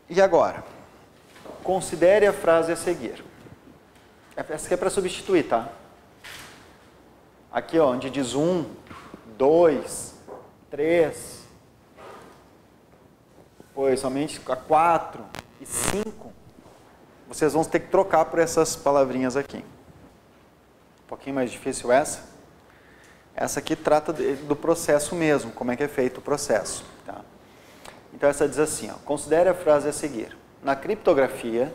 E agora? Considere a frase a seguir. Essa aqui é para substituir, tá? Aqui, ó, onde diz 1, 2, 3, depois somente a 4 e 5, vocês vão ter que trocar por essas palavrinhas aqui. Um pouquinho mais difícil essa. Essa aqui trata do processo mesmo, como é que é feito o processo. Tá? Então essa diz assim, ó, considere a frase a seguir. Na criptografia,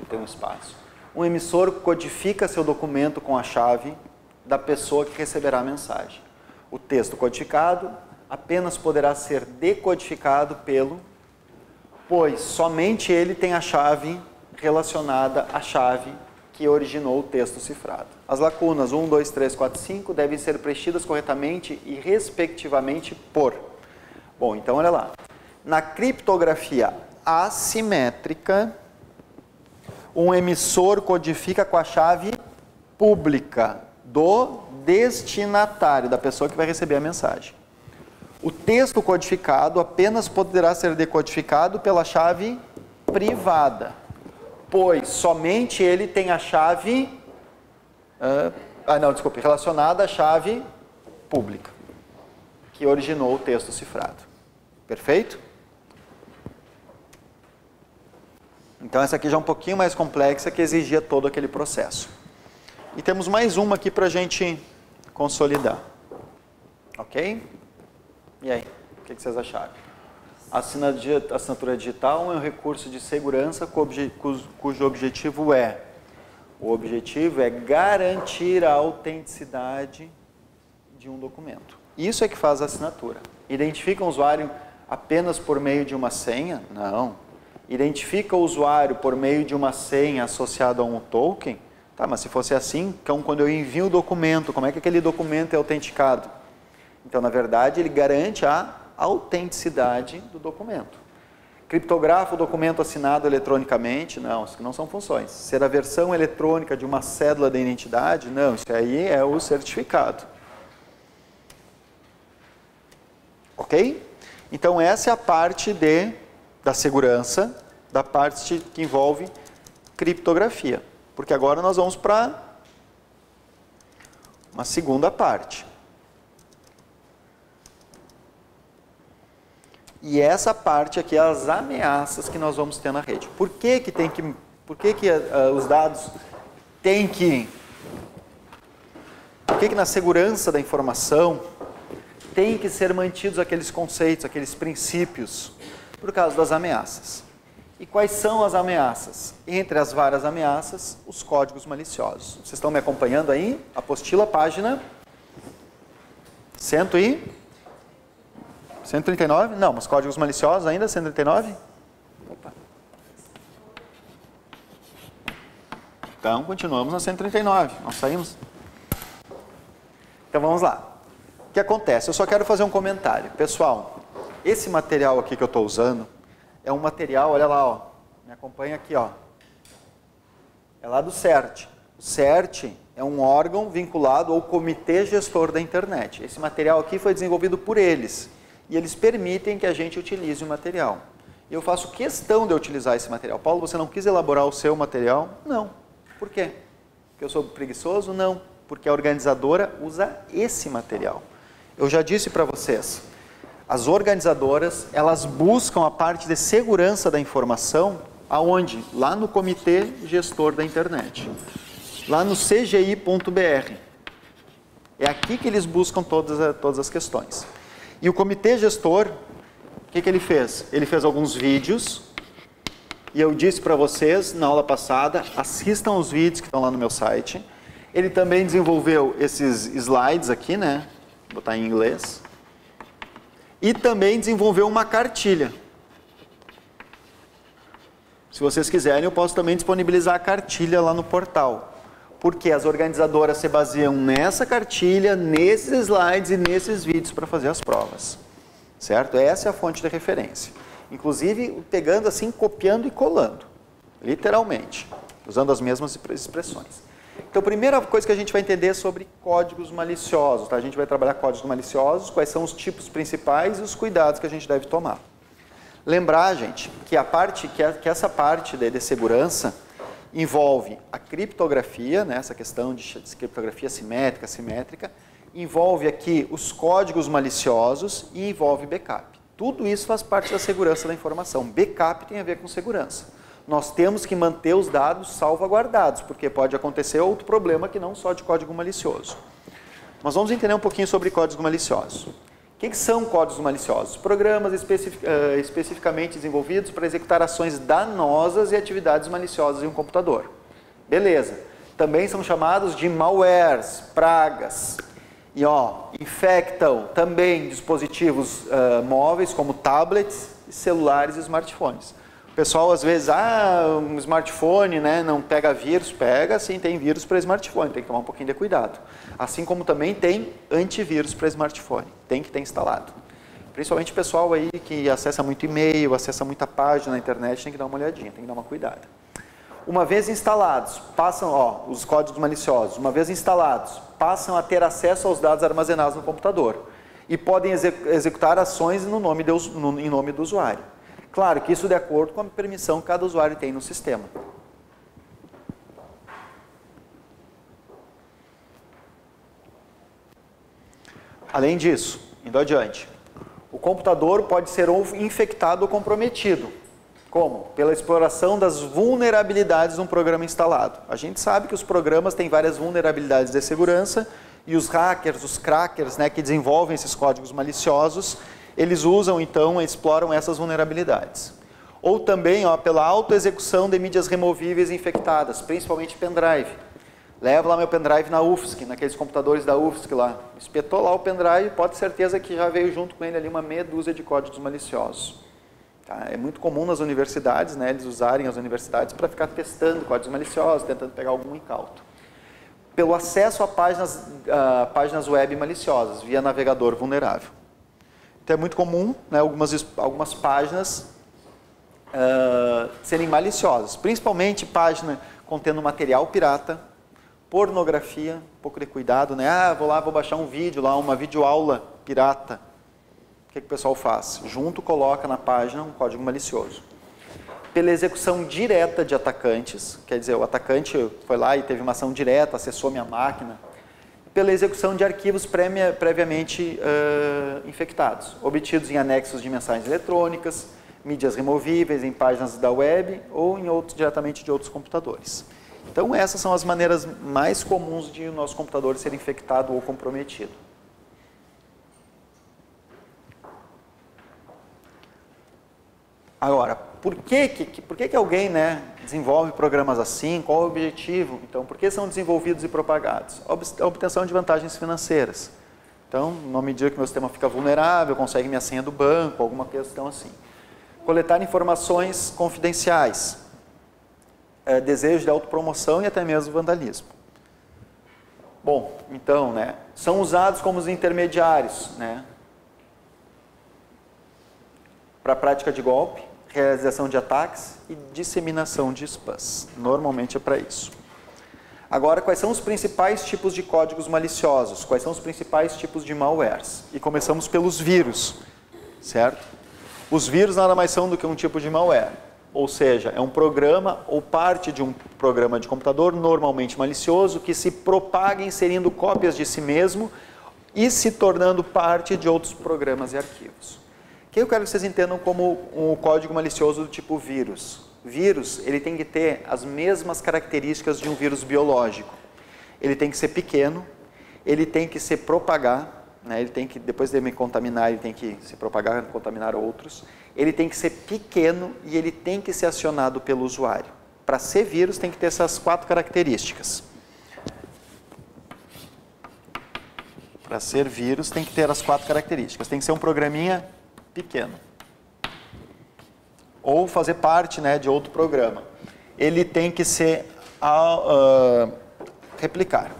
tem um espaço, um emissor codifica seu documento com a chave da pessoa que receberá a mensagem. O texto codificado apenas poderá ser decodificado pois somente ele tem a chave relacionada à chave que originou o texto cifrado. As lacunas 1, 2, 3, 4, 5 devem ser preenchidas corretamente e respectivamente por. Bom, então olha lá. Na criptografia assimétrica, um emissor codifica com a chave pública do destinatário, da pessoa que vai receber a mensagem. O texto codificado apenas poderá ser decodificado pela chave privada, pois somente ele tem a chave, relacionada à chave pública, que originou o texto cifrado. Perfeito? Então essa aqui já é um pouquinho mais complexa, que exigia todo aquele processo. E temos mais uma aqui para a gente consolidar. Ok? E aí, o que vocês acharam? A assinatura digital é um recurso de segurança cujo objetivo é garantir a autenticidade de um documento. Isso é que faz a assinatura. Identifica o usuário apenas por meio de uma senha? Não. Identifica o usuário por meio de uma senha associada a um token? Tá, mas se fosse assim, então quando eu envio o documento, como é que aquele documento é autenticado? Então, na verdade, ele garante a autenticidade do documento. Criptografa o documento assinado eletronicamente? Não, isso não são funções. Ser a versão eletrônica de uma cédula de identidade? Não, isso aí é o certificado. Ok? Então, essa é a parte da segurança, da parte que envolve criptografia. Porque agora nós vamos para uma segunda parte. E essa parte aqui é as ameaças que nós vamos ter na rede. Por que os dados têm que... Por que na segurança da informação tem que ser mantidos aqueles conceitos, aqueles princípios? Por causa das ameaças. E quais são as ameaças? Entre as várias ameaças, os códigos maliciosos. Vocês estão me acompanhando aí? Apostila, página 139? Não, mas códigos maliciosos ainda, 139? Opa. Então, continuamos na 139. Nós saímos. Então, vamos lá. O que acontece? Eu só quero fazer um comentário. Pessoal, esse material aqui que eu estou usando é um material, olha lá, ó, me acompanha aqui, ó. É lá do CERT. O CERT é um órgão vinculado ao Comitê Gestor da Internet. Esse material aqui foi desenvolvido por eles. E eles permitem que a gente utilize o material. E eu faço questão de utilizar esse material. Paulo, você não quis elaborar o seu material? Não. Por quê? Porque eu sou preguiçoso? Não. Porque a organizadora usa esse material. Eu já disse para vocês, as organizadoras, elas buscam a parte de segurança da informação, aonde? Lá no Comitê Gestor da Internet. Lá no cgi.br. É aqui que eles buscam todas as questões. E o Comitê Gestor, o que ele fez? Ele fez alguns vídeos, e eu disse para vocês, na aula passada, assistam os vídeos que estão lá no meu site. Ele também desenvolveu esses slides aqui, né? Vou botar em inglês. E também desenvolveu uma cartilha. Se vocês quiserem, eu posso também disponibilizar a cartilha lá no portal. Porque as organizadoras se baseiam nessa cartilha, nesses slides e nesses vídeos para fazer as provas. Certo? Essa é a fonte de referência. Inclusive, pegando assim, copiando e colando. Literalmente. Usando as mesmas expressões. Então, a primeira coisa que a gente vai entender é sobre códigos maliciosos. Tá? A gente vai trabalhar códigos maliciosos, quais são os tipos principais e os cuidados que a gente deve tomar. Lembrar, gente, que essa parte de segurança envolve a criptografia, né, essa questão de criptografia simétrica, assimétrica, envolve aqui os códigos maliciosos e envolve backup. Tudo isso faz parte da segurança da informação. Backup tem a ver com segurança. Nós temos que manter os dados salvaguardados, porque pode acontecer outro problema que não só de código malicioso. Mas vamos entender um pouquinho sobre códigos maliciosos. O que são códigos maliciosos? Programas especificamente desenvolvidos para executar ações danosas e atividades maliciosas em um computador. Beleza. Também são chamados de malwares, pragas. E infectam também dispositivos móveis como tablets, celulares e smartphones. O pessoal às vezes, um smartphone, né, não pega vírus, pega, sim, tem vírus para smartphone, tem que tomar um pouquinho de cuidado. Assim como também tem antivírus para smartphone, tem que ter instalado. Principalmente o pessoal aí que acessa muito e-mail, acessa muita página na internet, tem que dar uma olhadinha, tem que dar uma cuidada. Uma vez instalados, passam, os códigos maliciosos, uma vez instalados, passam a ter acesso aos dados armazenados no computador e podem executar ações em nome do usuário. Claro que isso de acordo com a permissão que cada usuário tem no sistema. Além disso, indo adiante, o computador pode ser ou infectado ou comprometido. Como? Pela exploração das vulnerabilidades de um programa instalado. A gente sabe que os programas têm várias vulnerabilidades de segurança e os hackers, os crackers, né, que desenvolvem esses códigos maliciosos, eles usam, então, exploram essas vulnerabilidades. Ou também pela autoexecução de mídias removíveis infectadas, principalmente pendrive. Levo lá meu pendrive na UFSC, naqueles computadores da UFSC lá. Espetou lá o pendrive, pode ter certeza que já veio junto com ele ali uma meia dúzia de códigos maliciosos. Tá? É muito comum nas universidades, né, eles usarem as universidades para ficar testando códigos maliciosos, tentando pegar algum incauto. Pelo acesso a páginas web maliciosas, via navegador vulnerável. Então é muito comum, né, algumas páginas serem maliciosas, principalmente página contendo material pirata, pornografia, um pouco de cuidado, né? Vou baixar um vídeo lá, uma videoaula pirata. O que o pessoal faz? Junto coloca na página um código malicioso. Pela execução direta de atacantes, quer dizer, o atacante foi lá e teve uma ação direta, acessou minha máquina, pela execução de arquivos previamente infectados, obtidos em anexos de mensagens eletrônicas, mídias removíveis, em páginas da web ou diretamente de outros computadores. Então, essas são as maneiras mais comuns de o nosso computador ser infectado ou comprometido. Agora, por que alguém, né, desenvolve programas assim? Qual é o objetivo? Então, por que são desenvolvidos e propagados? A obtenção de vantagens financeiras. Então, na medida que meu sistema fica vulnerável, consegue minha senha do banco, alguma questão assim. Coletar informações confidenciais, desejo de autopromoção e até mesmo vandalismo. Bom, então, né, são usados como os intermediários, né, para a prática de golpe, realização de ataques e disseminação de spams. Normalmente é para isso. Agora, quais são os principais tipos de códigos maliciosos? Quais são os principais tipos de malwares? E começamos pelos vírus, certo? Os vírus nada mais são do que um tipo de malware, ou seja, é um programa ou parte de um programa de computador normalmente malicioso que se propaga inserindo cópias de si mesmo e se tornando parte de outros programas e arquivos. O que eu quero que vocês entendam como um código malicioso do tipo vírus? Vírus, ele tem que ter as mesmas características de um vírus biológico. Ele tem que ser pequeno, ele tem que se propagar, né? Ele tem que, depois de me contaminar, ele tem que se propagar e contaminar outros. Ele tem que ser pequeno e ele tem que ser acionado pelo usuário. Para ser vírus, tem que ter essas 4 características. Para ser vírus, tem que ter as 4 características. Tem que ser um programinha pequeno. Ou fazer parte, né, de outro programa. Ele tem que ser replicar.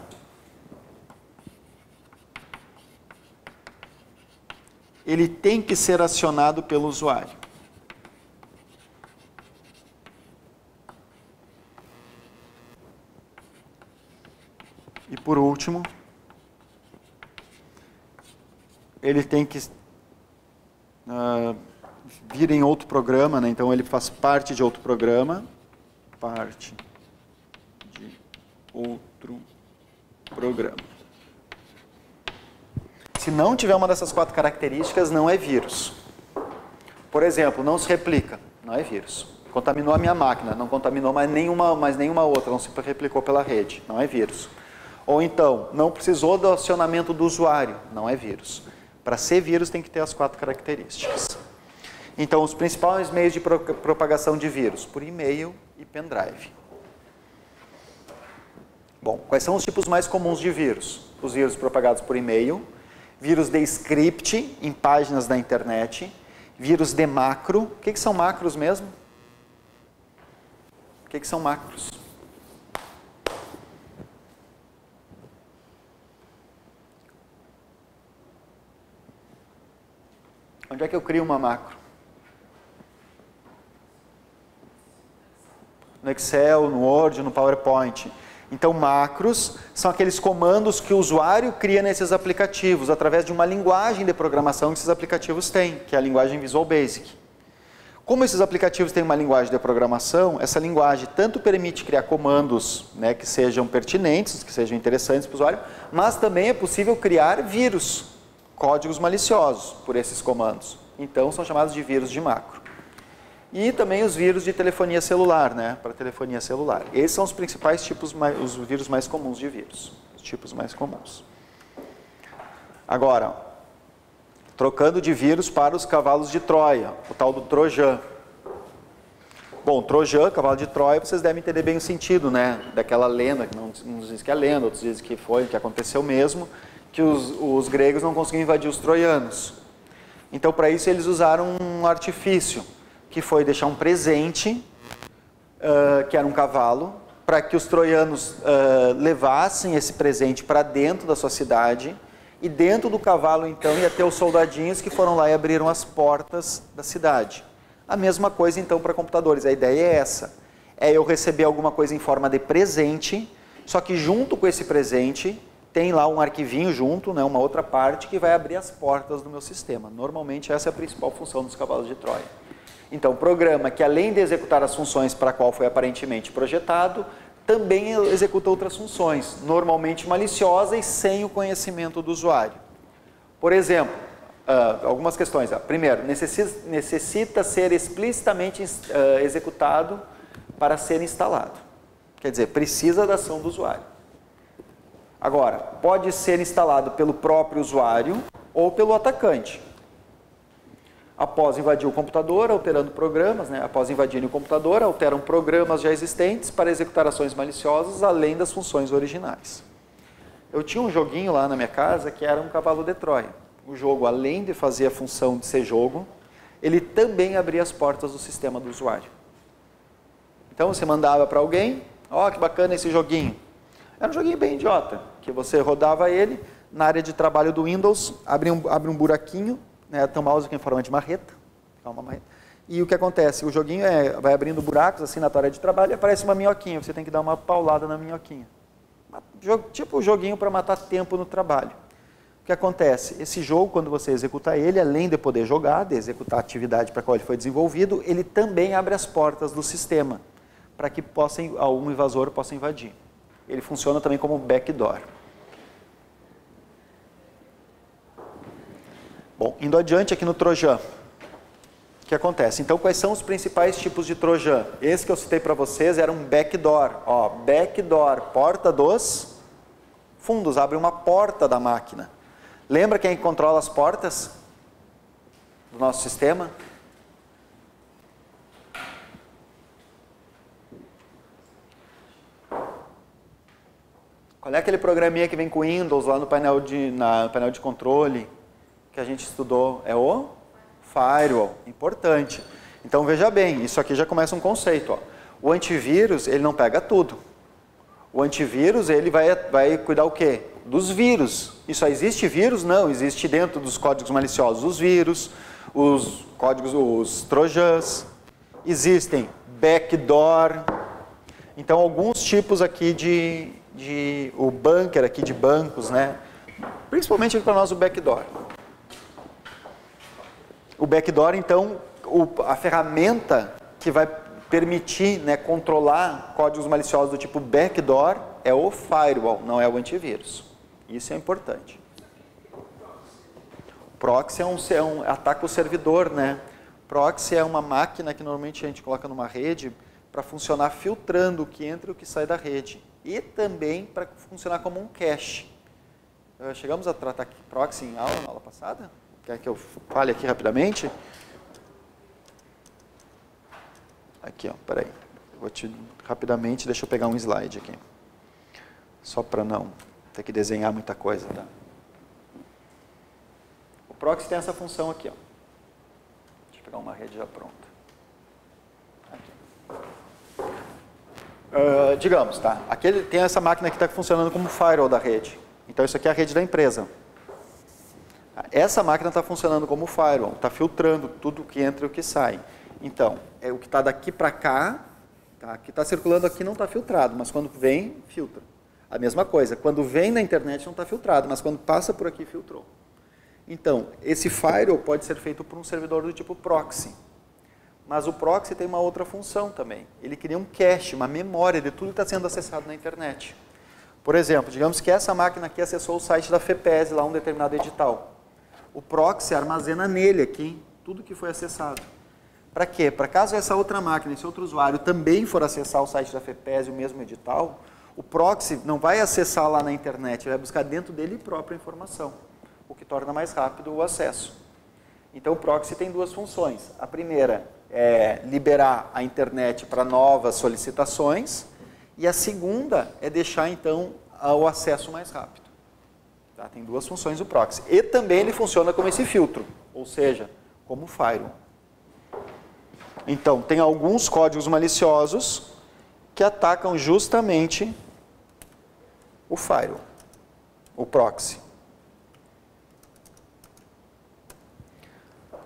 Ele tem que ser acionado pelo usuário. por último, ele tem que vir em outro programa, né? Então ele faz parte de outro programa, parte de outro programa. Se não tiver uma dessas 4 características, não é vírus. Por exemplo, não se replica, não é vírus. Contaminou a minha máquina, não contaminou mais nenhuma outra, não se replicou pela rede, não é vírus. Ou então, não precisou do acionamento do usuário, não é vírus. Para ser vírus tem que ter as 4 características. Então, os principais meios de propagação de vírus, por e-mail e pendrive. Bom, quais são os tipos mais comuns de vírus? Os vírus propagados por e-mail, vírus de script em páginas da internet, vírus de macro. O que são macros mesmo? O que são macros? Onde é que eu crio uma macro? No Excel, no Word, no PowerPoint. Então, macros são aqueles comandos que o usuário cria nesses aplicativos, através de uma linguagem de programação que esses aplicativos têm, que é a linguagem Visual Basic. Como esses aplicativos têm uma linguagem de programação, essa linguagem tanto permite criar comandos, né, que sejam pertinentes, que sejam interessantes para o usuário, mas também é possível criar vírus, códigos maliciosos por esses comandos. Então, são chamados de vírus de macro. E também os vírus de telefonia celular, né, para telefonia celular. Esses são os principais tipos, os vírus mais comuns de vírus, os tipos mais comuns. Agora, trocando de vírus para os cavalos de Troia, o tal do Trojan. Bom, Trojan, cavalo de Troia, vocês devem entender bem o sentido, né, daquela lenda, que uns dizem que é lenda, outros dizem que foi, que aconteceu mesmo, que os gregos não conseguiam invadir os troianos. Então, para isso, eles usaram um artifício, que foi deixar um presente, que era um cavalo, para que os troianos levassem esse presente para dentro da sua cidade, e dentro do cavalo, então, ia ter os soldadinhos que foram lá e abriram as portas da cidade. A mesma coisa, então, para computadores. A ideia é essa. É eu receber alguma coisa em forma de presente, só que junto com esse presente, tem lá um arquivinho junto, né, uma outra parte, que vai abrir as portas do meu sistema. Normalmente, essa é a principal função dos cavalos de Troia. Então, programa que, além de executar as funções para a qual foi aparentemente projetado, também executa outras funções, normalmente maliciosas e sem o conhecimento do usuário. Por exemplo, algumas questões. Primeiro, necessita ser explicitamente executado para ser instalado. Quer dizer, precisa da ação do usuário. Agora, pode ser instalado pelo próprio usuário ou pelo atacante. Após invadir o computador, alterando programas, né? Após invadirem o computador, alteram programas já existentes para executar ações maliciosas, além das funções originais. Eu tinha um joguinho lá na minha casa que era um cavalo de Troia. O jogo, além de fazer a função de ser jogo, ele também abria as portas do sistema do usuário. Então você mandava para alguém, ó, que bacana esse joguinho. Era um joguinho bem idiota, que você rodava ele, na área de trabalho do Windows, abre um buraquinho, né, tem um mouse aqui em forma de marreta, e o que acontece? O joguinho vai abrindo buracos assim na tua área de trabalho e aparece uma minhoquinha, você tem que dar uma paulada na minhoquinha. Tipo um joguinho para matar tempo no trabalho. O que acontece? Esse jogo, quando você executa ele, além de poder jogar, de executar a atividade para a qual ele foi desenvolvido, ele também abre as portas do sistema, para que algum invasor possa invadir. Ele funciona também como backdoor. Bom, indo adiante aqui no Trojan, o que acontece? Então, quais são os principais tipos de Trojan? Esse que eu citei para vocês era um backdoor. Ó, backdoor, porta dos fundos, abre uma porta da máquina. Lembra quem controla as portas do nosso sistema? Qual é aquele programinha que vem com Windows lá no painel de controle que a gente estudou? É o Firewall, importante. Então veja bem, isso aqui já começa um conceito. Ó. O antivírus, ele não pega tudo. O antivírus, ele vai cuidar o quê? Dos vírus. E só existe vírus? Não, existe dentro dos códigos maliciosos os vírus, os códigos, os trojans, existem backdoor. Então alguns tipos aqui o bunker aqui de bancos, né? Principalmente para nós o backdoor. O backdoor, então, a ferramenta que vai permitir, né, controlar códigos maliciosos do tipo backdoor é o firewall, não é o antivírus. Isso é importante. Proxy ataca o servidor, né? Proxy é uma máquina que normalmente a gente coloca numa rede para funcionar filtrando o que entra e o que sai da rede. E também para funcionar como um cache. Chegamos a tratar aqui proxy na aula passada? Quer que eu fale aqui rapidamente? Aqui, ó, peraí. Rapidamente, deixa eu pegar um slide aqui. Só para não ter que desenhar muita coisa, tá? O proxy tem essa função aqui, ó. Deixa eu pegar uma rede já pronta. Aqui. Digamos, tá? Aqui tem essa máquina que está funcionando como firewall da rede. Então, isso aqui é a rede da empresa. Essa máquina está funcionando como firewall, está filtrando tudo que entra e o que sai. Então, o que está daqui para cá, tá? O que está circulando aqui não está filtrado, mas quando vem, filtra. A mesma coisa, quando vem na internet não está filtrado, mas quando passa por aqui, filtrou. Então, esse firewall pode ser feito por um servidor do tipo proxy. Mas o proxy tem uma outra função também. Ele cria um cache, uma memória de tudo que está sendo acessado na internet. Por exemplo, digamos que essa máquina aqui acessou o site da FEPES, lá um determinado edital. O proxy armazena nele aqui tudo que foi acessado. Para quê? Para caso essa outra máquina, esse outro usuário também for acessar o site da FEPES, o mesmo edital, o proxy não vai acessar lá na internet, ele vai buscar dentro dele própria informação, o que torna mais rápido o acesso. Então o proxy tem duas funções. A primeira é liberar a internet para novas solicitações e a segunda é deixar então o acesso mais rápido. Tá? Tem duas funções o proxy. E também ele funciona como esse filtro, ou seja, como firewall. Então, tem alguns códigos maliciosos que atacam justamente o firewall, o proxy.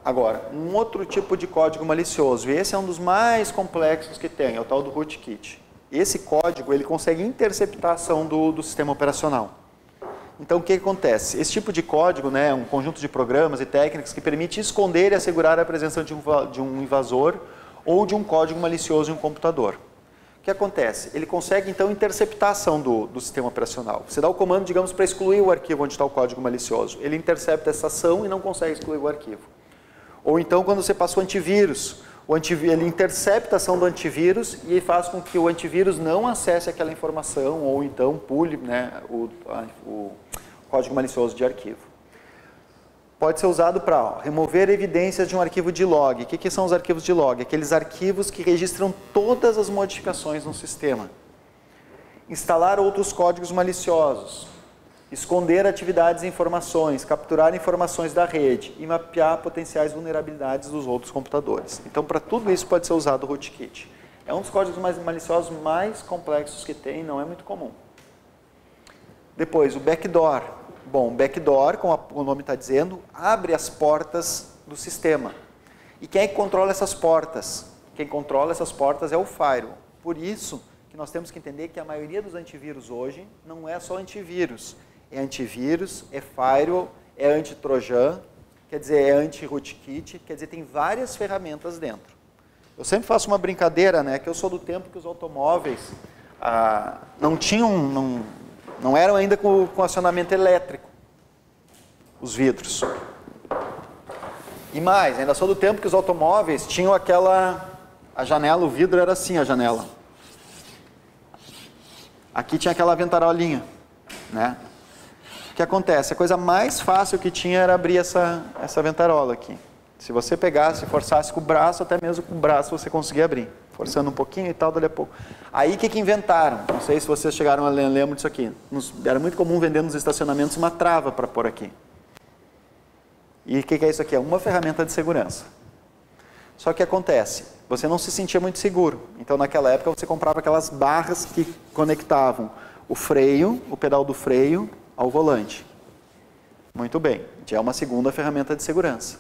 Agora, um outro tipo de código malicioso, e esse é um dos mais complexos que tem, é o tal do rootkit. Esse código, ele consegue interceptar a ação do sistema operacional. Então, o que acontece? Esse tipo de código, né, é um conjunto de programas e técnicas que permite esconder e assegurar a presença de um invasor ou de um código malicioso em um computador. O que acontece? Ele consegue, então, interceptar a ação do sistema operacional. Você dá o comando, digamos, para excluir o arquivo onde está o código malicioso. Ele intercepta essa ação e não consegue excluir o arquivo. Ou então, quando você passa o antivírus, ele intercepta a ação do antivírus e faz com que o antivírus não acesse aquela informação ou então pule, né, o código malicioso de arquivo. Pode ser usado para remover evidências de um arquivo de log. O que são os arquivos de log? Aqueles arquivos que registram todas as modificações no sistema. Instalar outros códigos maliciosos. Esconder atividades e informações, capturar informações da rede e mapear potenciais vulnerabilidades dos outros computadores. Então, para tudo isso pode ser usado o rootkit. É um dos códigos maliciosos mais complexos que tem, não é muito comum. Depois, o backdoor. Bom, o backdoor, como o nome está dizendo, abre as portas do sistema. E quem é que controla essas portas? Quem controla essas portas é o firewall. Por isso que nós temos que entender que a maioria dos antivírus hoje não é só antivírus. É antivírus, é firewall, é anti-trojan, quer dizer, é anti-rootkit, quer dizer, tem várias ferramentas dentro. Eu sempre faço uma brincadeira, né, que eu sou do tempo que os automóveis não eram ainda com acionamento elétrico, os vidros. E mais, ainda sou do tempo que os automóveis tinham a janela, o vidro era assim, a janela. Aqui tinha aquela ventarolinha, né? O que acontece? A coisa mais fácil que tinha era abrir essa ventarola aqui. Se você pegasse, forçasse com o braço, até mesmo com o braço você conseguia abrir. Forçando um pouquinho e tal, dali a pouco. Aí o que inventaram? Não sei se vocês chegaram a lembrar disso aqui. Era muito comum vender nos estacionamentos uma trava para pôr aqui. E o que é isso aqui? É uma ferramenta de segurança. Só que acontece, você não se sentia muito seguro. Então naquela época você comprava aquelas barras que conectavam o freio, o pedal do freio, ao volante. Muito bem, já é uma segunda ferramenta de segurança.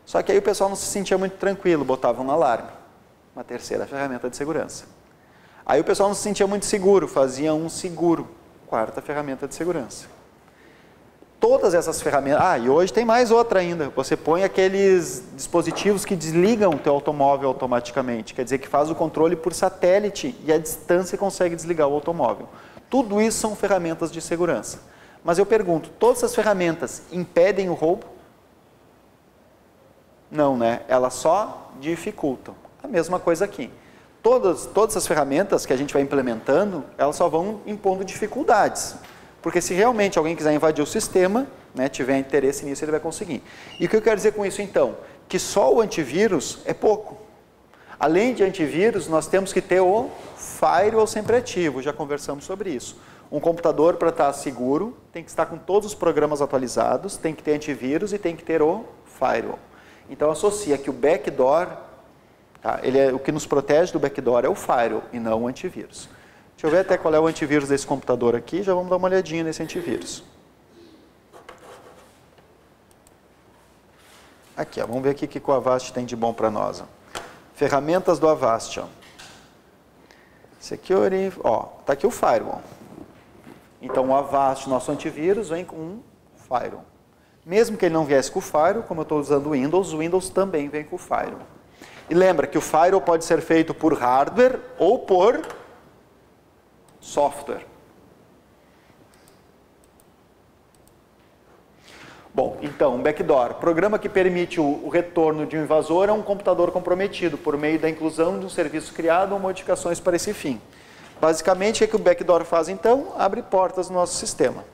Só que aí o pessoal não se sentia muito tranquilo, botava um alarme. Uma terceira ferramenta de segurança. Aí o pessoal não se sentia muito seguro, fazia um seguro. quarta ferramenta de segurança. Todas essas ferramentas... Ah, e hoje tem mais outra ainda. Você põe aqueles dispositivos que desligam o teu automóvel automaticamente. Quer dizer, que faz o controle por satélite e à distância consegue desligar o automóvel. Tudo isso são ferramentas de segurança. Mas eu pergunto, todas essas ferramentas impedem o roubo? Não, né? Elas só dificultam. A mesma coisa aqui. Todas essas ferramentas que a gente vai implementando, elas só vão impondo dificuldades. Porque se realmente alguém quiser invadir o sistema, né, tiver interesse nisso, ele vai conseguir. E o que eu quero dizer com isso, então? Que só o antivírus é pouco. Além de antivírus, nós temos que ter o firewall sempre ativo, já conversamos sobre isso. Um computador, para estar seguro, tem que estar com todos os programas atualizados, tem que ter antivírus e tem que ter o firewall. Então, associa que o backdoor, tá, o que nos protege do backdoor é o firewall e não o antivírus. Deixa eu ver até qual é o antivírus desse computador aqui, já vamos dar uma olhadinha nesse antivírus. Aqui, ó, vamos ver aqui o que o Avast tem de bom para nós. Ó. Ferramentas do Avast. Ó. Security, ó, tá aqui o firewall. Então, o Avast, nosso antivírus, vem com um firewall. Mesmo que ele não viesse com o firewall, como eu estou usando o Windows também vem com o firewall. E lembra que o firewall pode ser feito por hardware ou por software. Bom, então, um backdoor, programa que permite o retorno de um invasor a um computador comprometido por meio da inclusão de um serviço criado ou modificações para esse fim. Basicamente, o que o backdoor faz, então? Abre portas no nosso sistema.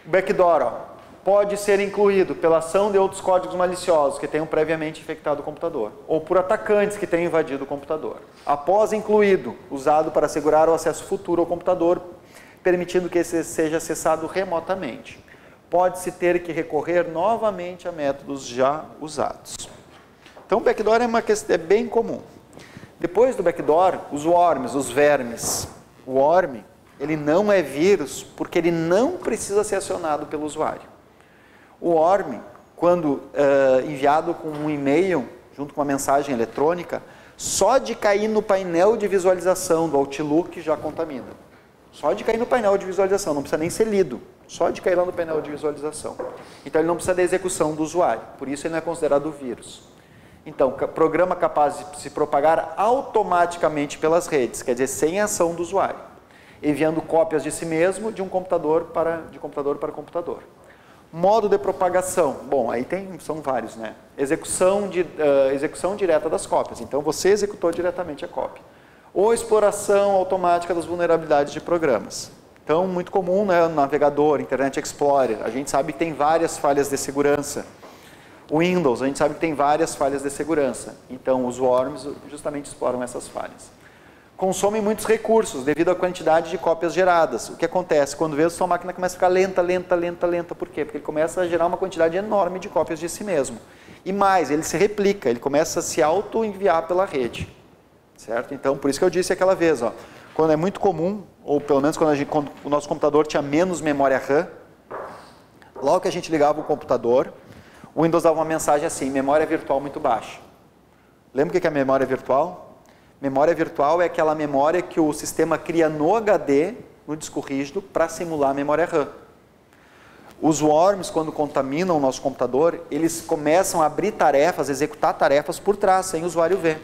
O backdoor, ó, pode ser incluído pela ação de outros códigos maliciosos que tenham previamente infectado o computador, ou por atacantes que tenham invadido o computador. Após incluído, usado para assegurar o acesso futuro ao computador, permitindo que esse seja acessado remotamente. Pode-se ter que recorrer novamente a métodos já usados. Então, o backdoor é uma questão bem comum. Depois do backdoor, os worms, os vermes. O worm, ele não é vírus porque ele não precisa ser acionado pelo usuário. O worm, quando enviado com um e-mail, junto com uma mensagem eletrônica, só de cair no painel de visualização do Outlook já contamina. Só de cair no painel de visualização, não precisa nem ser lido. Só de cair lá no painel de visualização. Então, ele não precisa da execução do usuário. Por isso, ele não é considerado vírus. Então, programa capaz de se propagar automaticamente pelas redes, quer dizer, sem a ação do usuário, enviando cópias de si mesmo de computador para computador. Modo de propagação, bom, aí são vários, né? Execução direta das cópias, então você executou diretamente a cópia. Ou exploração automática das vulnerabilidades de programas. Então, muito comum, né? Navegador, Internet Explorer, a gente sabe que tem várias falhas de segurança. Windows, a gente sabe que tem várias falhas de segurança. Então, os worms justamente exploram essas falhas. Consomem muitos recursos devido à quantidade de cópias geradas. O que acontece? Quando vê, a sua máquina começa a ficar lenta. Por quê? Porque ele começa a gerar uma quantidade enorme de cópias de si mesmo. E mais, ele se replica, ele começa a se auto-enviar pela rede. Certo? Então, por isso que eu disse aquela vez, ó, quando é muito comum, ou pelo menos quando o nosso computador tinha menos memória RAM, logo que a gente ligava o computador, o Windows dava uma mensagem assim, memória virtual muito baixa. Lembra o que é memória virtual? Memória virtual é aquela memória que o sistema cria no HD, no disco rígido, para simular a memória RAM. Os worms, quando contaminam o nosso computador, eles começam a abrir tarefas, executar tarefas por trás, sem o usuário ver.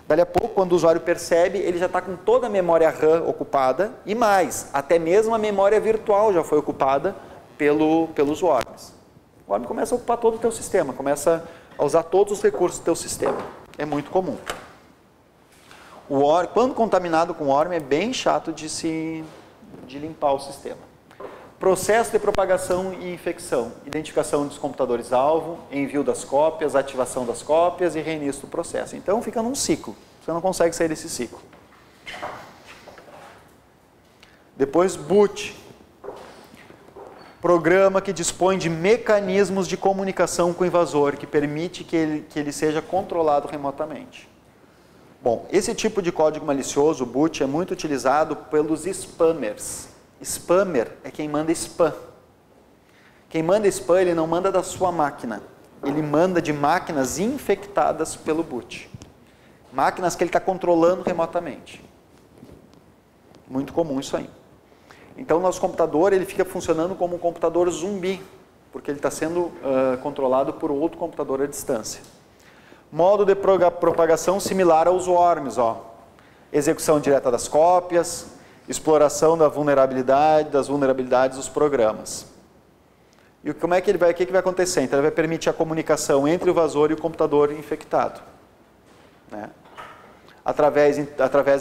Dali a pouco, quando o usuário percebe, ele já está com toda a memória RAM ocupada, e mais, até mesmo a memória virtual já foi ocupada pelos worms. O worm começa a ocupar todo o teu sistema, começa a usar todos os recursos do teu sistema. É muito comum. O worm, quando contaminado com worm, é bem chato de limpar o sistema. Processo de propagação e infecção. Identificação dos computadores-alvo, envio das cópias, ativação das cópias e reinício do processo. Então, fica num ciclo. Você não consegue sair desse ciclo. Depois, boot. Programa que dispõe de mecanismos de comunicação com o invasor, que permite que ele seja controlado remotamente. Bom, esse tipo de código malicioso, o boot, é muito utilizado pelos spammers. Spammer é quem manda spam. Quem manda spam, ele não manda da sua máquina. Ele manda de máquinas infectadas pelo boot. Máquinas que ele está controlando remotamente. Muito comum isso aí. Então, o nosso computador ele fica funcionando como um computador zumbi, porque ele está sendo controlado por outro computador à distância. Modo de propagação similar aos worms, ó. Execução direta das cópias, exploração das vulnerabilidades dos programas. E como é que o que vai acontecer? Então, ele vai permitir a comunicação entre o invasor e o computador infectado, né? Através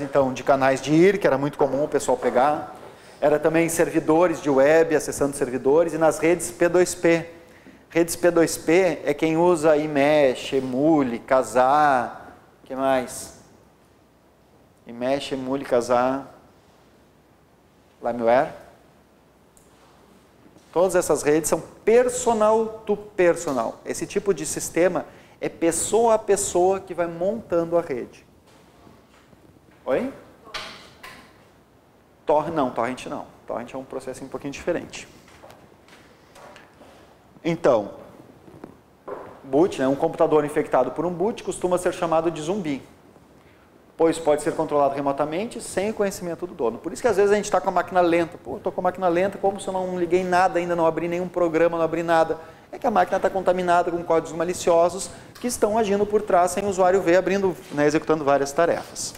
então de canais de IR, que era muito comum o pessoal pegar. Era também servidores de web, acessando servidores, e nas redes P2P. Redes P2P é quem usa iMesh, Emule, Kazaa, o que mais? iMesh, Emule, Kazaa, Limeware. Todas essas redes são personal to personal. Esse tipo de sistema é pessoa a pessoa que vai montando a rede. Oi? Torrent não. Torrent é um processo um pouquinho diferente. Então, boot, né, um computador infectado por um boot costuma ser chamado de zumbi, pois pode ser controlado remotamente sem o conhecimento do dono. Por isso que às vezes a gente está com a máquina lenta. Pô, estou com a máquina lenta, como se eu não liguei nada ainda, não abri nenhum programa, não abri nada. É que a máquina está contaminada com códigos maliciosos que estão agindo por trás sem o usuário ver, abrindo, né, executando várias tarefas.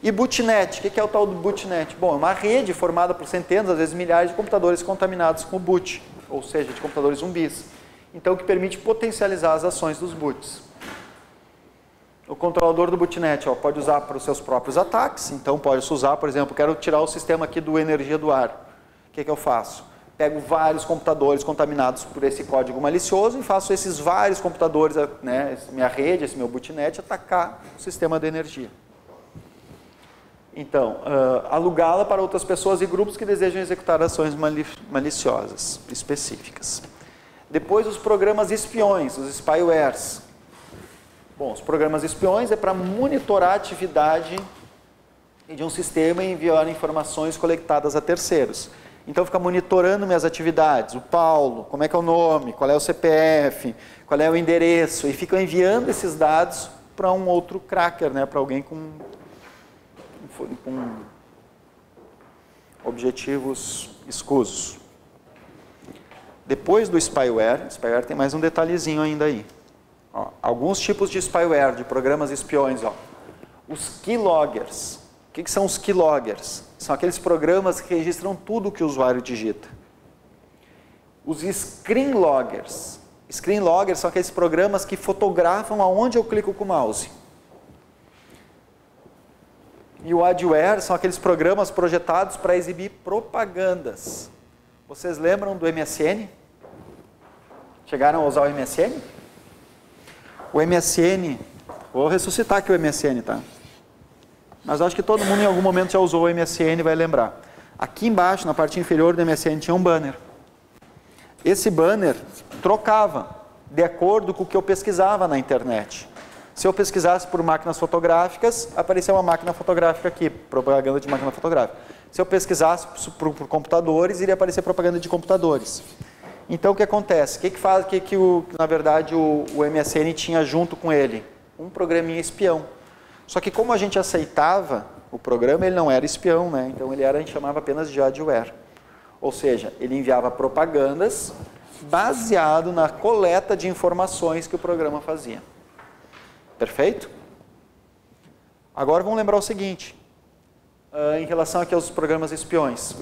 E bootnet, o que é o tal do bootnet? Bom, é uma rede formada por centenas, às vezes milhares de computadores contaminados com o boot, ou seja, de computadores zumbis. Então, que permite potencializar as ações dos boots. O controlador do bootnet pode usar para os seus próprios ataques, então pode usar, por exemplo, quero tirar o sistema aqui do energia do ar. O que eu faço? Pego vários computadores contaminados por esse código malicioso e faço esses vários computadores, né, minha rede, esse meu bootnet, atacar o sistema de energia. Então, alugá-la para outras pessoas e grupos que desejam executar ações maliciosas específicas. Depois, os programas espiões, os spywares. Bom, os programas espiões é para monitorar a atividade de um sistema e enviar informações coletadas a terceiros. Então, fica monitorando minhas atividades. O Paulo, como é que é o nome, qual é o CPF, qual é o endereço, e fica enviando esses dados para um outro cracker, né, para alguém com objetivos escusos. Depois do spyware tem mais um detalhezinho ainda aí. Ó, alguns tipos de spyware, de programas espiões. Ó. Os keyloggers. O que são os keyloggers? São aqueles programas que registram tudo que o usuário digita. Os screenloggers. Screenloggers são aqueles programas que fotografam aonde eu clico com o mouse. E o adware são aqueles programas projetados para exibir propagandas. Vocês lembram do MSN? Chegaram a usar o MSN? O MSN, vou ressuscitar aqui o MSN, tá? Mas acho que todo mundo em algum momento já usou o MSN e vai lembrar. Aqui embaixo, na parte inferior do MSN, tinha um banner. Esse banner trocava de acordo com o que eu pesquisava na internet. Se eu pesquisasse por máquinas fotográficas, aparecia uma máquina fotográfica aqui, propaganda de máquina fotográfica. Se eu pesquisasse por computadores, iria aparecer propaganda de computadores. Então, o que acontece? Na verdade, o MSN tinha junto com ele? Um programinha espião. Só que como a gente aceitava o programa, ele não era espião, né? Então, a gente chamava apenas de adware. Ou seja, ele enviava propagandas baseado na coleta de informações que o programa fazia. Perfeito? Agora vamos lembrar o seguinte, em relação aqui aos programas espiões.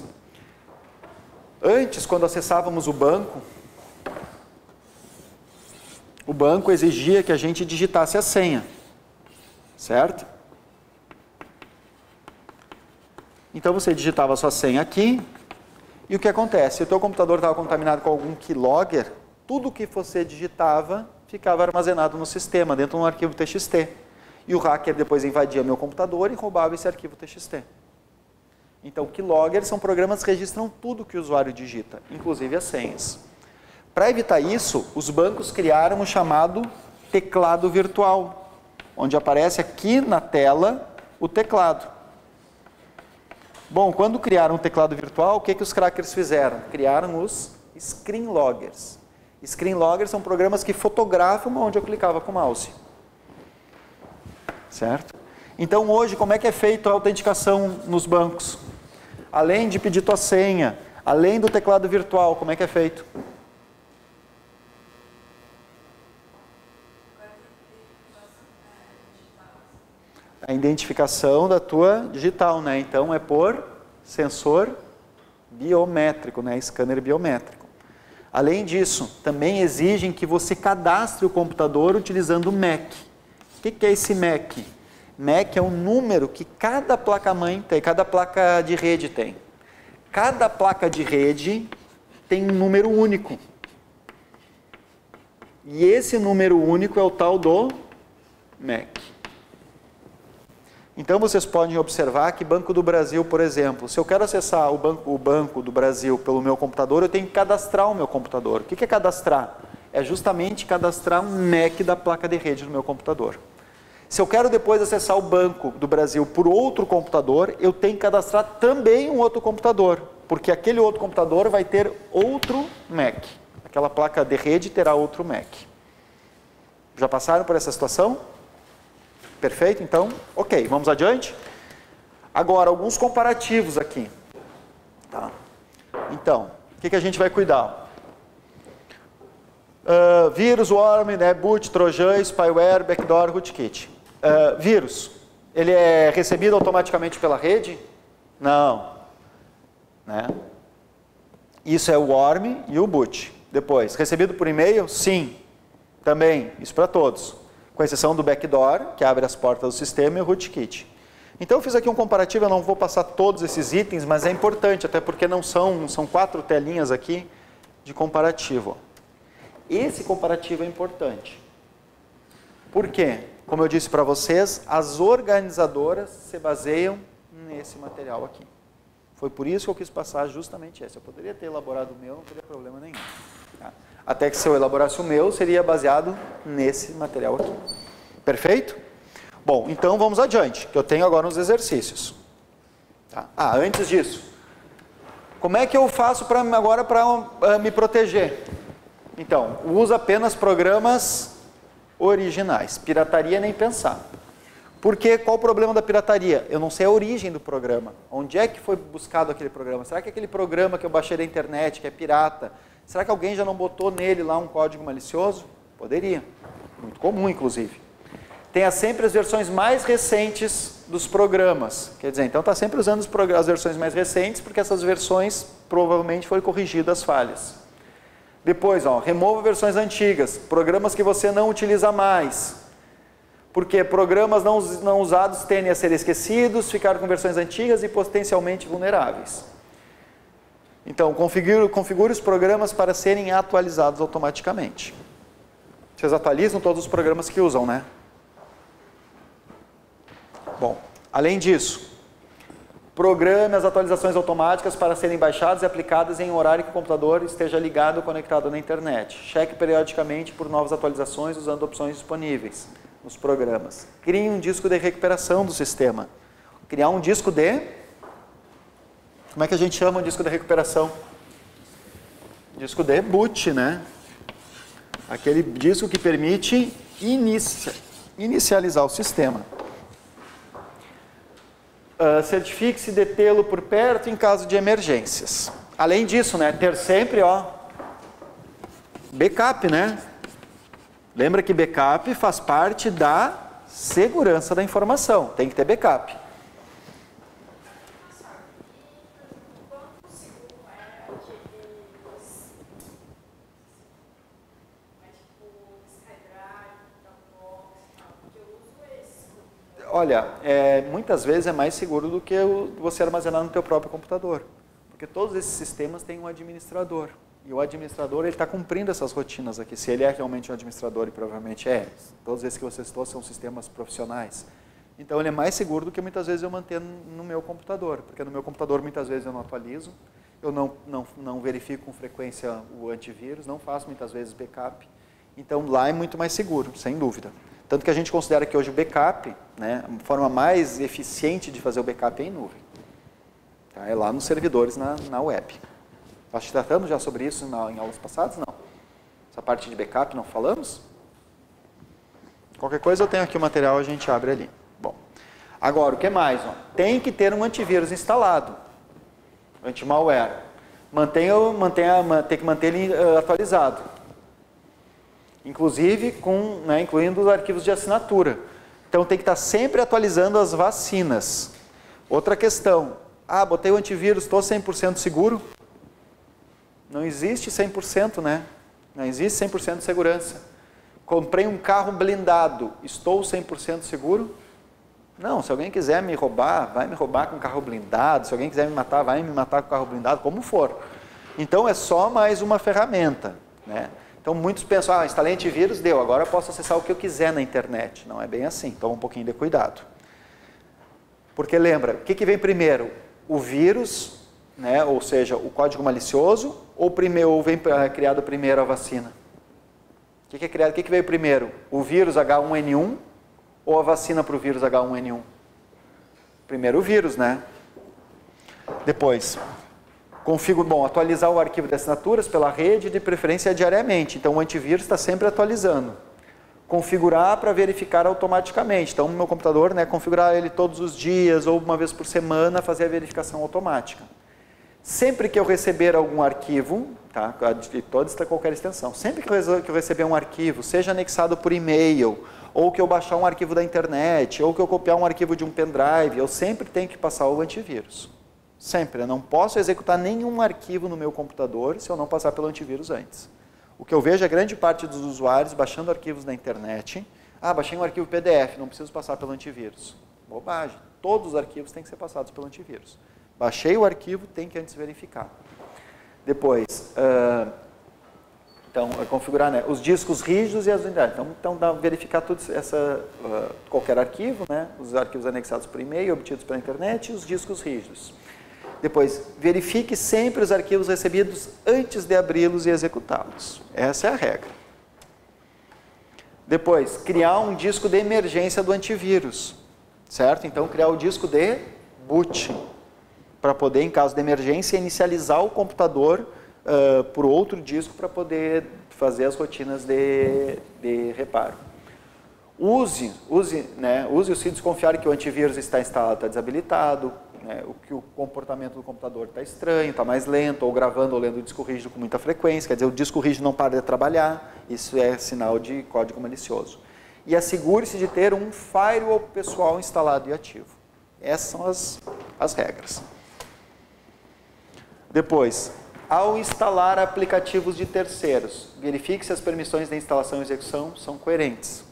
Antes, quando acessávamos o banco exigia que a gente digitasse a senha, certo? Então você digitava a sua senha aqui, e o que acontece? Se o teu computador estava contaminado com algum keylogger, tudo que você digitava ficava armazenado no sistema, dentro de um arquivo TXT. E o hacker depois invadia meu computador e roubava esse arquivo TXT. Então, keyloggers são programas que registram tudo que o usuário digita, inclusive as senhas. Para evitar isso, os bancos criaram o chamado teclado virtual, onde aparece aqui na tela o teclado. Bom, quando criaram o teclado virtual, o que os crackers fizeram? Criaram os screenloggers. Screenloggers são programas que fotografam onde eu clicava com o mouse. Certo? Então, hoje, como é que é feita a autenticação nos bancos? além de pedir tua senha, além do teclado virtual, como é que é feito? A identificação da tua digital, né? Então é por sensor biométrico, né? Scanner biométrico. Além disso, também exigem que você cadastre o computador utilizando o MAC. O que é esse MAC? MAC é um número que cada placa-mãe tem, cada placa de rede tem. Cada placa de rede tem um número único. E esse número único é o tal do MAC. Então vocês podem observar que Banco do Brasil, por exemplo, se eu quero acessar o Banco do Brasil pelo meu computador, eu tenho que cadastrar o meu computador. O que é cadastrar? É justamente cadastrar um MAC da placa de rede no meu computador. Se eu quero depois acessar o Banco do Brasil por outro computador, eu tenho que cadastrar também um outro computador, porque aquele outro computador vai ter outro MAC. Aquela placa de rede terá outro MAC. Já passaram por essa situação? Perfeito? Então, ok, vamos adiante? Agora, alguns comparativos aqui. Tá. Então, o que a gente vai cuidar? Vírus, worm, né, boot, trojan, spyware, backdoor, rootkit. Vírus, ele é recebido automaticamente pela rede? Não. Né? Isso é o worm e o boot. Depois, recebido por e-mail? Sim. Também, isso para todos. Com exceção do backdoor, que abre as portas do sistema, e o rootkit. Então eu fiz aqui um comparativo, eu não vou passar todos esses itens, mas é importante, até porque não são 4 telinhas aqui de comparativo. Esse comparativo é importante. Por quê? Como eu disse para vocês, as organizadoras se baseiam nesse material aqui. Foi por isso que eu quis passar justamente esse. Eu poderia ter elaborado o meu, não teria problema nenhum. Tá? Até que se eu elaborasse o meu, seria baseado nesse material aqui. Perfeito? Bom, então vamos adiante, que eu tenho agora uns exercícios. Tá? Antes disso, como é que eu faço agora para me proteger? Então, uso apenas programas originais. Pirataria nem pensar. Porque qual o problema da pirataria? Eu não sei a origem do programa. Onde é que foi buscado aquele programa? Será que aquele programa que eu baixei da internet, que é pirata, será que alguém já não botou nele lá um código malicioso? Poderia. Muito comum, inclusive. Tenha sempre as versões mais recentes dos programas. Quer dizer, então está sempre usando as versões mais recentes, porque essas versões provavelmente foram corrigidas as falhas. Depois, remova versões antigas, programas que você não utiliza mais. Porque programas não usados tendem a ser esquecidos, ficar com versões antigas e potencialmente vulneráveis. Então, configure os programas para serem atualizados automaticamente. Vocês atualizam todos os programas que usam, né? Bom, além disso, programe as atualizações automáticas para serem baixadas e aplicadas em um horário que o computador esteja ligado ou conectado na internet. Cheque periodicamente por novas atualizações usando opções disponíveis nos programas. Crie um disco de recuperação do sistema. Criar um disco de... Como é que a gente chama um disco de recuperação? Disco de boot, né? Aquele disco que permite inicializar o sistema. Certifique-se de tê-lo por perto em caso de emergências. Além disso, né, ter sempre, backup, né? Lembra que backup faz parte da segurança da informação. Tem que ter backup. Olha, muitas vezes é mais seguro do que você armazenar no teu próprio computador. Porque todos esses sistemas têm um administrador. E o administrador está cumprindo essas rotinas aqui. Se ele é realmente um administrador, e provavelmente é. Todos esses que vocês citou são sistemas profissionais. Então ele é mais seguro do que muitas vezes eu manter no meu computador. Porque no meu computador muitas vezes eu não atualizo. Eu não verifico com frequência o antivírus. Não faço muitas vezes backup. Então lá é muito mais seguro, sem dúvida. Tanto que a gente considera que hoje o backup, né, a forma mais eficiente de fazer o backup é em nuvem. Tá? É lá nos servidores na web. Nós tratamos já sobre isso em aulas passadas? Não. Essa parte de backup não falamos? Qualquer coisa eu tenho aqui o material, a gente abre ali. Bom, agora o que mais? Tem que ter um antivírus instalado. anti-malware. Tem que manter ele atualizado. Inclusive, incluindo os arquivos de assinatura. Então, tem que estar sempre atualizando as vacinas. Outra questão. Botei o antivírus, estou 100% seguro? Não existe 100%, né? Não existe 100% de segurança. Comprei um carro blindado, estou 100% seguro? Não, se alguém quiser me roubar, vai me roubar com carro blindado. Se alguém quiser me matar, vai me matar com carro blindado, como for. Então, é só mais uma ferramenta, né? Então, muitos pensam, instalei antivírus, deu, agora eu posso acessar o que eu quiser na internet. Não é bem assim, toma um pouquinho de cuidado. Porque lembra, o que vem primeiro? O vírus, né? Ou seja, o código malicioso, ou vem criado primeiro a vacina? O que veio primeiro? O vírus H1N1 ou a vacina para o vírus H1N1? Primeiro o vírus, né? Depois, atualizar o arquivo de assinaturas pela rede, de preferência diariamente. Então, o antivírus está sempre atualizando. Configurar para verificar automaticamente. Então, no meu computador, né, configurar ele todos os dias ou uma vez por semana, fazer a verificação automática. Sempre que eu receber algum arquivo, tá, de qualquer extensão, sempre que eu receber um arquivo, seja anexado por e-mail, ou que eu baixar um arquivo da internet, ou que eu copiar um arquivo de um pendrive, eu sempre tenho que passar o antivírus. Sempre. Eu não posso executar nenhum arquivo no meu computador se eu não passar pelo antivírus antes. O que eu vejo é grande parte dos usuários baixando arquivos na internet. Baixei um arquivo PDF, não preciso passar pelo antivírus. Bobagem. Todos os arquivos têm que ser passados pelo antivírus. Baixei o arquivo, tem que antes verificar. Depois, configurar, né, os discos rígidos e as unidades. Então verificar qualquer arquivo, né, os arquivos anexados por e-mail, obtidos pela internet e os discos rígidos. Depois, verifique sempre os arquivos recebidos antes de abri-los e executá-los. Essa é a regra. Depois, criar um disco de emergência do antivírus. Certo? Então, criar o disco de boot. Para poder, em caso de emergência, inicializar o computador por outro disco para poder fazer as rotinas de reparo. Use se desconfiar que o antivírus está instalado, está desabilitado, que o comportamento do computador está estranho, está mais lento, ou gravando ou lendo o disco rígido com muita frequência, quer dizer, o disco rígido não para de trabalhar, isso é sinal de código malicioso. E assegure-se de ter um firewall pessoal instalado e ativo. Essas são as regras. Depois, ao instalar aplicativos de terceiros, verifique se as permissões de instalação e execução são coerentes.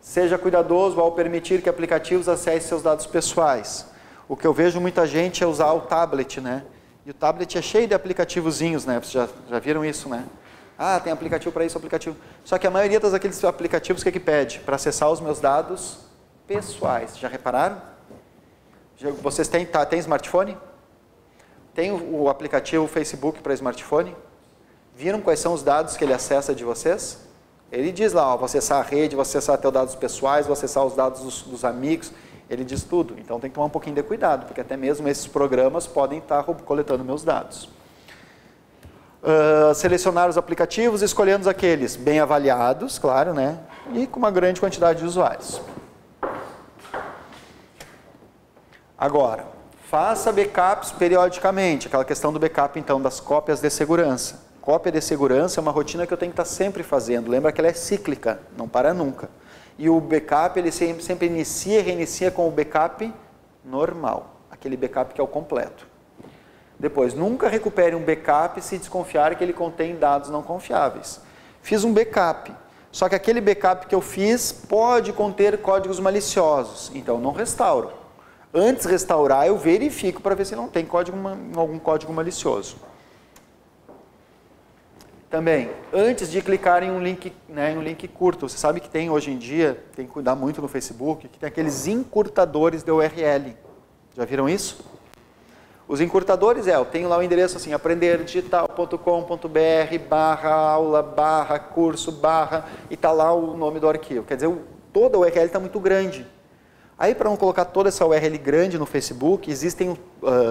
Seja cuidadoso ao permitir que aplicativos acessem seus dados pessoais. O que eu vejo muita gente é usar o tablet, né? E o tablet é cheio de aplicativozinhos, né? Vocês já viram isso, né? Tem aplicativo para isso, aplicativo. Só que a maioria daqueles aplicativos, o que pede? Para acessar os meus dados pessoais. Já repararam? Vocês têm smartphone? Tem o aplicativo Facebook para smartphone? Viram quais são os dados que ele acessa de vocês? Ele diz lá, vou acessar a rede, vou acessar teus dados pessoais, vou acessar os dados dos amigos. Ele diz tudo. Então tem que tomar um pouquinho de cuidado, porque até mesmo esses programas podem estar coletando meus dados. Selecionar os aplicativos, escolhendo aqueles bem avaliados, claro, né? E com uma grande quantidade de usuários. Agora, faça backups periodicamente. Aquela questão do backup, então, das cópias de segurança. Cópia de segurança é uma rotina que eu tenho que estar sempre fazendo. Lembra que ela é cíclica, não para nunca. E o backup, ele sempre inicia e reinicia com o backup normal. Aquele backup que é o completo. Depois, nunca recupere um backup se desconfiar que ele contém dados não confiáveis. Fiz um backup, só que aquele backup que eu fiz pode conter códigos maliciosos. Então, não restauro. Antes de restaurar, eu verifico para ver se não tem algum código malicioso. Também, antes de clicar em um link, em um link curto, você sabe que tem hoje em dia, tem que cuidar muito no Facebook, que tem aqueles encurtadores de URL. Já viram isso? Os encurtadores eu tenho lá o endereço assim, aprenderdigital.com.br/aula/curso/ e está lá o nome do arquivo. Quer dizer, toda a URL está muito grande. Aí, para não colocar toda essa URL grande no Facebook, existem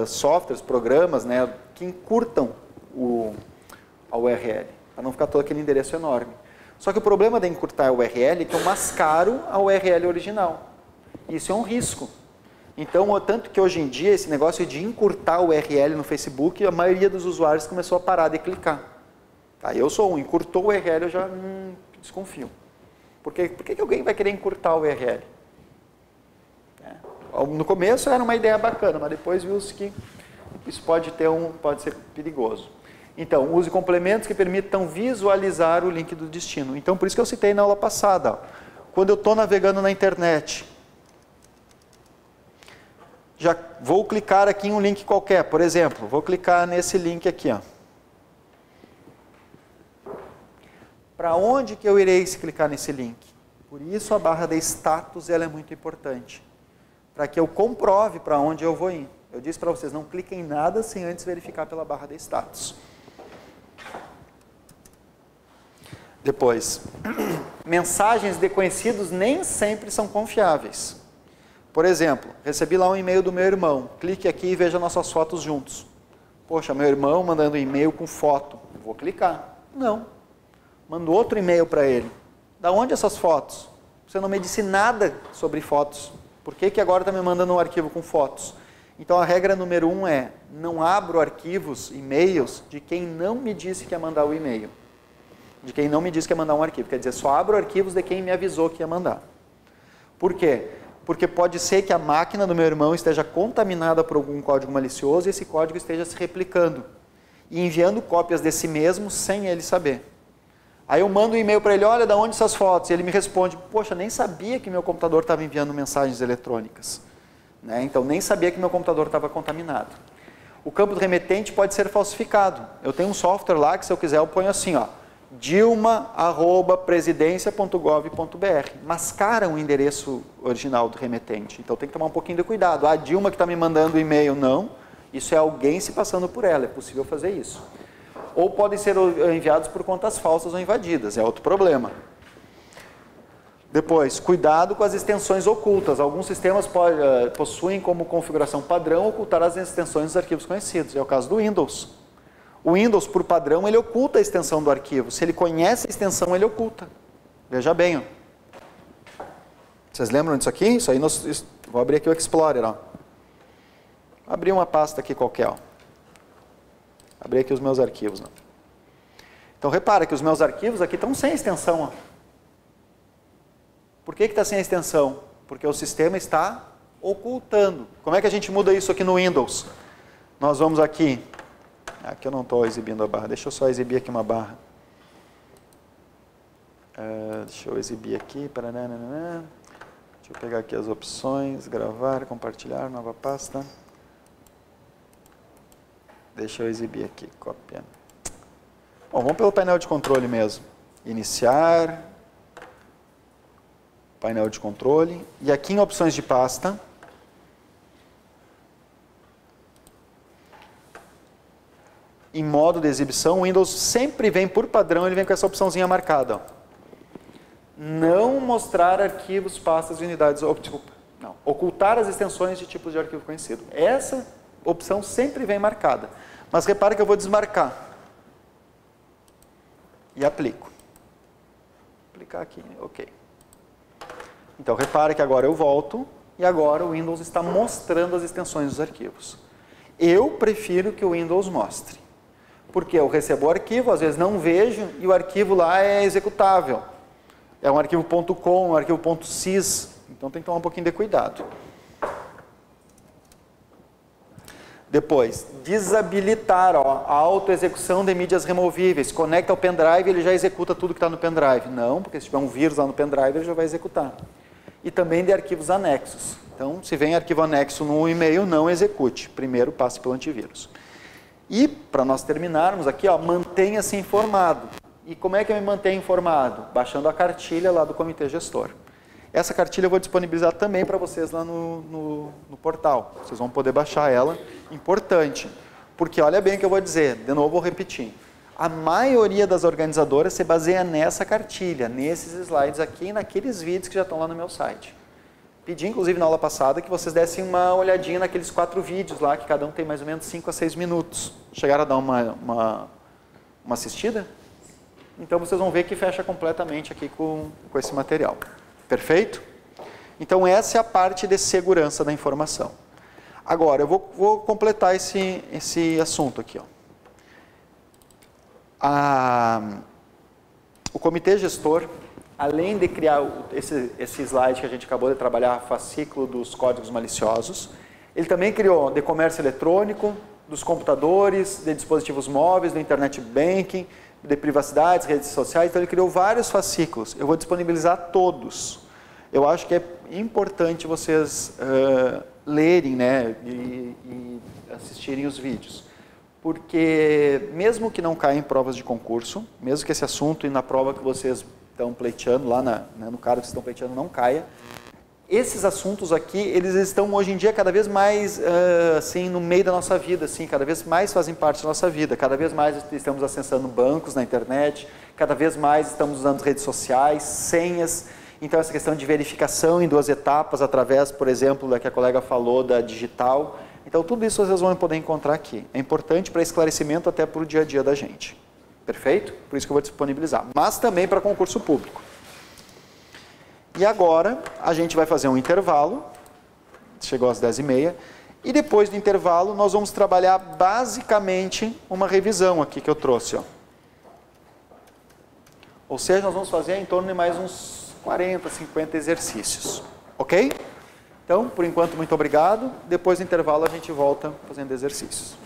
softwares, programas, que encurtam a URL, para não ficar todo aquele endereço enorme. Só que o problema de encurtar a URL é que eu mascaro a URL original. Isso é um risco. Então, tanto que hoje em dia, esse negócio de encurtar o URL no Facebook, a maioria dos usuários começou a parar de clicar. Tá, eu sou um, encurtou o URL, eu já desconfio. Por que alguém vai querer encurtar o URL? No começo era uma ideia bacana, mas depois viu-se que isso pode ser perigoso. Então, use complementos que permitam visualizar o link do destino. Então, por isso que eu citei na aula passada. Ó, quando eu estou navegando na internet, já vou clicar aqui em um link qualquer. Por exemplo, vou clicar nesse link aqui. Para onde que eu irei clicar nesse link? Por isso a barra de status ela é muito importante. Para que eu comprove para onde eu vou ir. Eu disse para vocês, não cliquem em nada sem antes verificar pela barra de status. Depois, mensagens de conhecidos nem sempre são confiáveis. Por exemplo, recebi lá um e-mail do meu irmão. Clique aqui e veja nossas fotos juntos. Poxa, meu irmão mandando um e-mail com foto. Vou clicar. Não. Mando outro e-mail para ele. Da onde essas fotos? Você não me disse nada sobre fotos. Por que agora está me mandando um arquivo com fotos? Então a regra número 1 é, não abro arquivos, e-mails, de quem não me disse que ia mandar o e-mail. De quem não me disse que ia mandar um arquivo. Quer dizer, só abro arquivos de quem me avisou que ia mandar. Por quê? Porque pode ser que a máquina do meu irmão esteja contaminada por algum código malicioso e esse código esteja se replicando. E enviando cópias desse mesmo sem ele saber. Aí eu mando um e-mail para ele, olha, de onde essas fotos? E ele me responde, poxa, nem sabia que meu computador estava enviando mensagens eletrônicas. Né? Então, nem sabia que meu computador estava contaminado. O campo do remetente pode ser falsificado. Eu tenho um software lá que, se eu quiser, eu ponho assim, ó, dilma@presidencia.gov.br. Mascaram o endereço original do remetente. Então, tem que tomar um pouquinho de cuidado. A Dilma que está me mandando o e-mail, não. Isso é alguém se passando por ela. É possível fazer isso. Ou podem ser enviados por contas falsas ou invadidas. É outro problema. Depois, cuidado com as extensões ocultas. Alguns sistemas possuem como configuração padrão ocultar as extensões dos arquivos conhecidos. É o caso do Windows. O Windows, por padrão, ele oculta a extensão do arquivo. Se ele conhece a extensão, ele oculta. Veja bem. Ó. Vocês lembram disso aqui? Isso aí, vou abrir aqui o Explorer. Ó. Abrir uma pasta aqui qualquer. Ó. Abrir aqui os meus arquivos. Ó. Então, repara que os meus arquivos aqui estão sem extensão. Ó. Por que está sem extensão? Porque o sistema está ocultando. Como é que a gente muda isso aqui no Windows? Nós vamos aqui. Aqui eu não estou exibindo a barra. Deixa eu só exibir aqui uma barra. Deixa eu exibir aqui. Deixa eu pegar aqui as opções. Gravar, compartilhar, nova pasta. Deixa eu exibir aqui. Cópia. Bom, vamos pelo painel de controle mesmo. Iniciar. Painel de controle. E aqui em opções de pasta. Em modo de exibição, o Windows sempre vem, por padrão, ele vem com essa opçãozinha marcada. Ó. Não mostrar arquivos, pastas e unidades. Não, ocultar as extensões de tipos de arquivo conhecido. Essa opção sempre vem marcada. Mas repare que eu vou desmarcar. E aplico. Aplicar aqui, ok. Então, repare que agora eu volto e agora o Windows está mostrando as extensões dos arquivos. Eu prefiro que o Windows mostre. Porque eu recebo o arquivo, às vezes não vejo, e o arquivo lá é executável. É um arquivo .com, um arquivo .sys, então tem que tomar um pouquinho de cuidado. Depois, desabilitar ó, a autoexecução de mídias removíveis. Conecta ao pendrive, ele já executa tudo que está no pendrive. Não, porque se tiver um vírus lá no pendrive, ele já vai executar. E também de arquivos anexos. Então, se vem arquivo anexo no e-mail, não execute. Primeiro, passe pelo antivírus. E, para nós terminarmos aqui, ó, mantenha-se informado. E como é que eu me mantenho informado? Baixando a cartilha lá do comitê gestor. Essa cartilha eu vou disponibilizar também para vocês lá no portal. Vocês vão poder baixar ela. Importante, porque olha bem o que eu vou dizer, de novo vou repetir. A maioria das organizadoras se baseia nessa cartilha, nesses slides aqui e naqueles vídeos que já estão lá no meu site. Pedi, inclusive, na aula passada, que vocês dessem uma olhadinha naqueles 4 vídeos lá, que cada um tem mais ou menos 5 a 6 minutos. Chegaram a dar uma assistida? Então, vocês vão ver que fecha completamente aqui com esse material. Perfeito? Então, essa é a parte de segurança da informação. Agora, eu vou completar esse assunto aqui. Ó. O comitê gestor, além de criar esse slide que a gente acabou de trabalhar, fascículo dos códigos maliciosos, ele também criou de comércio eletrônico, dos computadores, de dispositivos móveis, do internet banking, de privacidade, redes sociais. Então, ele criou vários fascículos. Eu vou disponibilizar todos. Eu acho que é importante vocês lerem, né, e assistirem os vídeos. Porque mesmo que não caia em provas de concurso, mesmo que esse assunto e na prova que vocês estão pleiteando, lá no cargo que vocês estão pleiteando, não caia, esses assuntos aqui, eles estão hoje em dia cada vez mais assim, no meio da nossa vida, assim, cada vez mais fazem parte da nossa vida, cada vez mais estamos acessando bancos na internet, cada vez mais estamos usando redes sociais, senhas. Então, essa questão de verificação em 2 etapas, através, por exemplo, da que a colega falou, da digital. Então, tudo isso vocês vão poder encontrar aqui. É importante para esclarecimento até para o dia a dia da gente. Perfeito? Por isso que eu vou disponibilizar. Mas também para concurso público. E agora, a gente vai fazer um intervalo. Chegou às 10h30. E depois do intervalo, nós vamos trabalhar basicamente uma revisão aqui que eu trouxe. Ó. Ou seja, nós vamos fazer em torno de mais uns 40, 50 exercícios, ok? Então, por enquanto, muito obrigado. Depois do intervalo, a gente volta fazendo exercícios.